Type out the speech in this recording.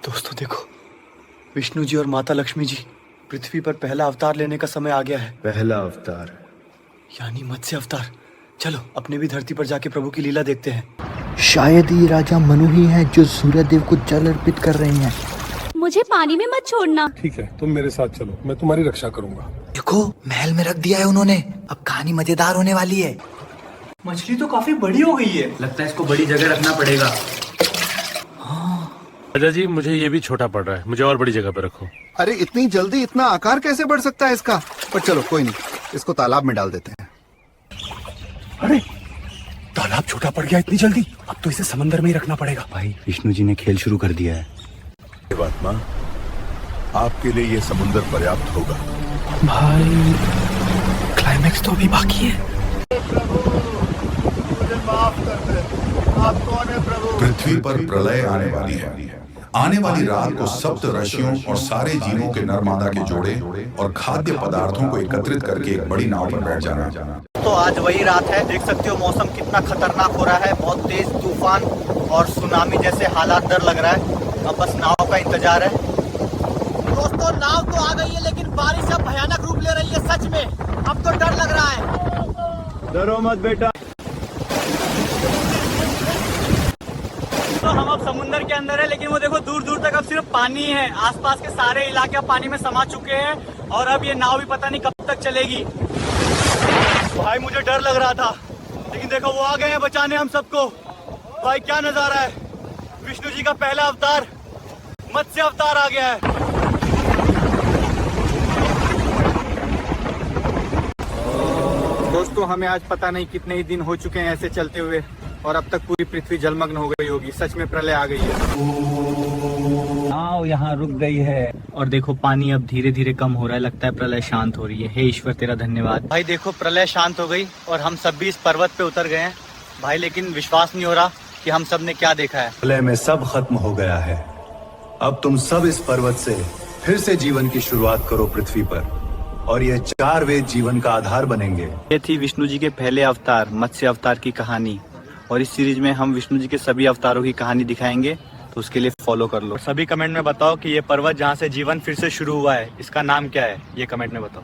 दोस्तों देखो, विष्णु जी और माता लक्ष्मी जी पृथ्वी पर पहला अवतार लेने का समय आ गया है। पहला अवतार यानी मत्स्य अवतार। चलो अपने भी धरती पर जाके प्रभु की लीला देखते हैं। शायद ये राजा मनु ही हैं जो सूर्य देव को जल अर्पित कर रहे हैं। मुझे पानी में मत छोड़ना। ठीक है, तुम मेरे साथ चलो, मैं तुम्हारी रक्षा करूंगा। देखो महल में रख दिया है उन्होंने, अब कहानी मजेदार होने वाली है। मछली तो काफी बड़ी हो गई है, लगता है इसको बड़ी जगह रखना पड़ेगा। राजा जी, मुझे ये भी छोटा पड़ रहा है, मुझे और बड़ी जगह पे रखो। अरे इतनी जल्दी इतना आकार कैसे बढ़ सकता है इसका? पर चलो कोई नहीं, इसको तालाब में डाल देते हैं। अरे तालाब छोटा पड़ गया इतनी जल्दी, अब तो इसे समंदर में ही रखना पड़ेगा। भाई विष्णु जी ने खेल शुरू कर दिया है। देवात्मा, आपके लिए ये समुंदर पर्याप्त होगा। भाई क्लाइमेक्स तो अभी बाकी है। पृथ्वी पर प्रलय आने वाली है। आने वाली रात को सप्त ऋषियों और सारे जीवों के नर मादा के जोड़े और खाद्य पदार्थों को एकत्रित करके एक बड़ी नाव पर बैठ जाना। तो आज वही रात है, देख सकते हो मौसम कितना खतरनाक हो रहा है। बहुत तेज तूफान और सुनामी जैसे हालात डर लग रहा है। अब बस नाव का इंतजार है। दोस्तों नाव तो आ गई है, लेकिन बारिश अब भयानक रूप ले रही है। सच में अब तो डर लग रहा है। डरो मत बेटा। तो हम अब समुंदर के अंदर है, लेकिन वो देखो दूर दूर तक अब सिर्फ पानी है। आसपास के सारे इलाके अब पानी में समा चुके हैं और अब ये नाव भी पता नहीं कब तक चलेगी। भाई मुझे डर लग रहा था, लेकिन देखो वो आ गए हैं बचाने हम सबको। भाई क्या नजारा है, विष्णु जी का पहला अवतार मत्स्य अवतार आ गया है। दोस्तों हमें आज पता नहीं कितने ही दिन हो चुके हैं ऐसे चलते हुए, और अब तक पूरी पृथ्वी जलमग्न हो गई होगी। सच में प्रलय आ गई है। नाव यहाँ रुक गई है और देखो पानी अब धीरे धीरे कम हो रहा है। लगता है प्रलय शांत हो रही है। हे ईश्वर तेरा धन्यवाद। भाई देखो प्रलय शांत हो गई और हम सब भी इस पर्वत पे उतर गए हैं भाई, लेकिन विश्वास नहीं हो रहा कि हम सब ने क्या देखा है। प्रलय में सब खत्म हो गया है। अब तुम सब इस पर्वत से फिर से जीवन की शुरुआत करो पृथ्वी पर, और ये 4 वेद जीवन का आधार बनेंगे। ये थी विष्णु जी के पहले अवतार मत्स्य अवतार की कहानी, और इस सीरीज में हम विष्णु जी के सभी अवतारों की कहानी दिखाएंगे, तो उसके लिए फॉलो कर लो। सभी कमेंट में बताओ कि ये पर्वत जहाँ से जीवन फिर से शुरू हुआ है, इसका नाम क्या है, ये कमेंट में बताओ।